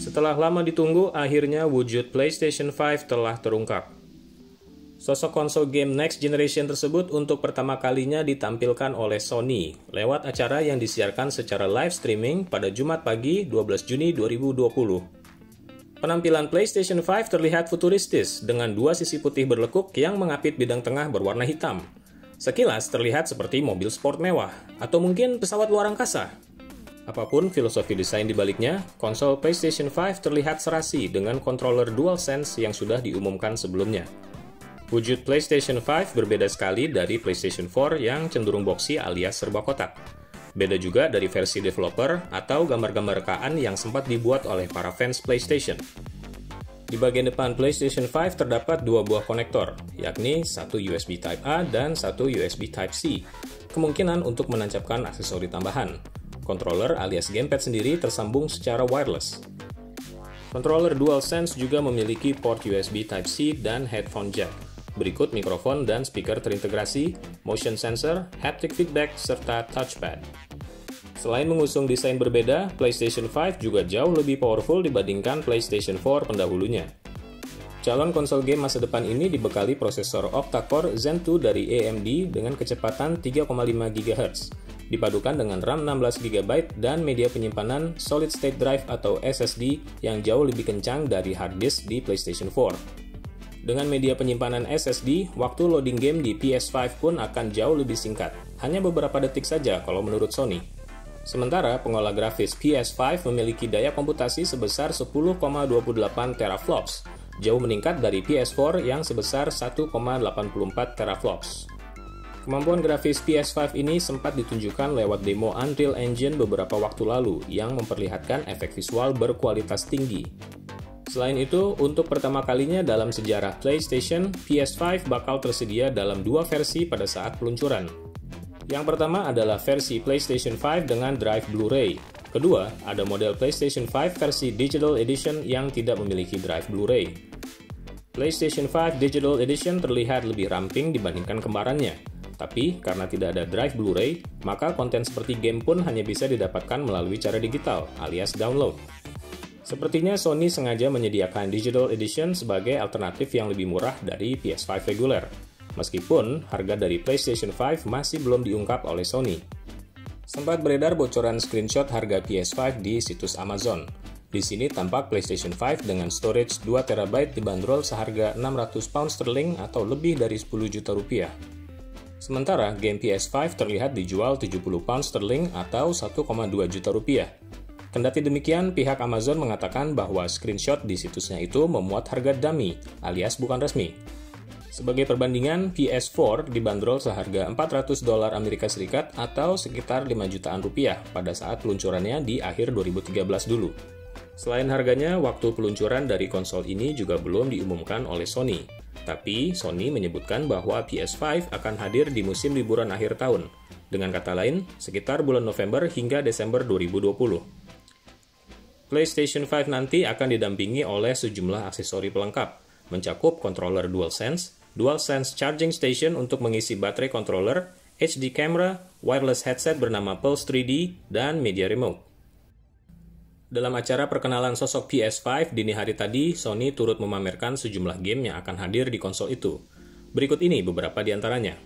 Setelah lama ditunggu, akhirnya wujud PlayStation 5 telah terungkap. Sosok konsol game next generation tersebut untuk pertama kalinya ditampilkan oleh Sony lewat acara yang disiarkan secara live streaming pada Jumat pagi 12 Juni 2020. Penampilan PlayStation 5 terlihat futuristis dengan dua sisi putih berlekuk yang mengapit bidang tengah berwarna hitam. Sekilas terlihat seperti mobil sport mewah, atau mungkin pesawat luar angkasa. Apapun filosofi desain di baliknya, konsol PlayStation 5 terlihat serasi dengan controller DualSense yang sudah diumumkan sebelumnya. Wujud PlayStation 5 berbeda sekali dari PlayStation 4 yang cenderung boxy alias serba kotak. Beda juga dari versi developer atau gambar-gambar rekaan yang sempat dibuat oleh para fans PlayStation. Di bagian depan PlayStation 5 terdapat dua buah konektor, yakni satu USB Type-A dan satu USB Type-C, kemungkinan untuk menancapkan aksesori tambahan. Controller alias gamepad sendiri tersambung secara wireless. Controller DualSense juga memiliki port USB Type-C dan headphone jack. Berikut mikrofon dan speaker terintegrasi, motion sensor, haptic feedback, serta touchpad. Selain mengusung desain berbeda, PlayStation 5 juga jauh lebih powerful dibandingkan PlayStation 4 pendahulunya. Calon konsol game masa depan ini dibekali prosesor octa-core Zen 2 dari AMD dengan kecepatan 3,5 GHz, dipadukan dengan RAM 16 GB dan media penyimpanan Solid State Drive atau SSD yang jauh lebih kencang dari hard disk di PlayStation 4. Dengan media penyimpanan SSD, waktu loading game di PS5 pun akan jauh lebih singkat, hanya beberapa detik saja kalau menurut Sony. Sementara pengolah grafis PS5 memiliki daya komputasi sebesar 10,28 teraflops, jauh meningkat dari PS4 yang sebesar 1,84 teraflops. Kemampuan grafis PS5 ini sempat ditunjukkan lewat demo Unreal Engine beberapa waktu lalu yang memperlihatkan efek visual berkualitas tinggi. Selain itu, untuk pertama kalinya dalam sejarah PlayStation, PS5 bakal tersedia dalam dua versi pada saat peluncuran. Yang pertama adalah versi PlayStation 5 dengan drive Blu-ray. Kedua, ada model PlayStation 5 versi Digital Edition yang tidak memiliki drive Blu-ray. PlayStation 5 Digital Edition terlihat lebih ramping dibandingkan kembarannya. Tapi, karena tidak ada drive Blu-ray, maka konten seperti game pun hanya bisa didapatkan melalui cara digital, alias download. Sepertinya Sony sengaja menyediakan Digital Edition sebagai alternatif yang lebih murah dari PS5 reguler. Meskipun harga dari PlayStation 5 masih belum diungkap oleh Sony. Sempat beredar bocoran screenshot harga PS5 di situs Amazon. Di sini tampak PlayStation 5 dengan storage 2TB dibanderol seharga 600 pound sterling atau lebih dari 10 juta rupiah. Sementara game PS5 terlihat dijual 70 pound sterling atau 1,2 juta rupiah. Kendati demikian, pihak Amazon mengatakan bahwa screenshot di situsnya itu memuat harga dummy alias bukan resmi. Sebagai perbandingan, PS4 dibanderol seharga $400 Amerika Serikat atau sekitar 5 jutaan rupiah pada saat peluncurannya di akhir 2013 dulu. Selain harganya, waktu peluncuran dari konsol ini juga belum diumumkan oleh Sony. Tapi, Sony menyebutkan bahwa PS5 akan hadir di musim liburan akhir tahun. Dengan kata lain, sekitar bulan November hingga Desember 2020. PlayStation 5 nanti akan didampingi oleh sejumlah aksesori pelengkap, mencakup controller DualSense charging station untuk mengisi baterai controller, HD camera, wireless headset bernama Pulse 3D, dan media remote. Dalam acara perkenalan sosok PS5 dini hari tadi, Sony turut memamerkan sejumlah game yang akan hadir di konsol itu. Berikut ini beberapa di antaranya.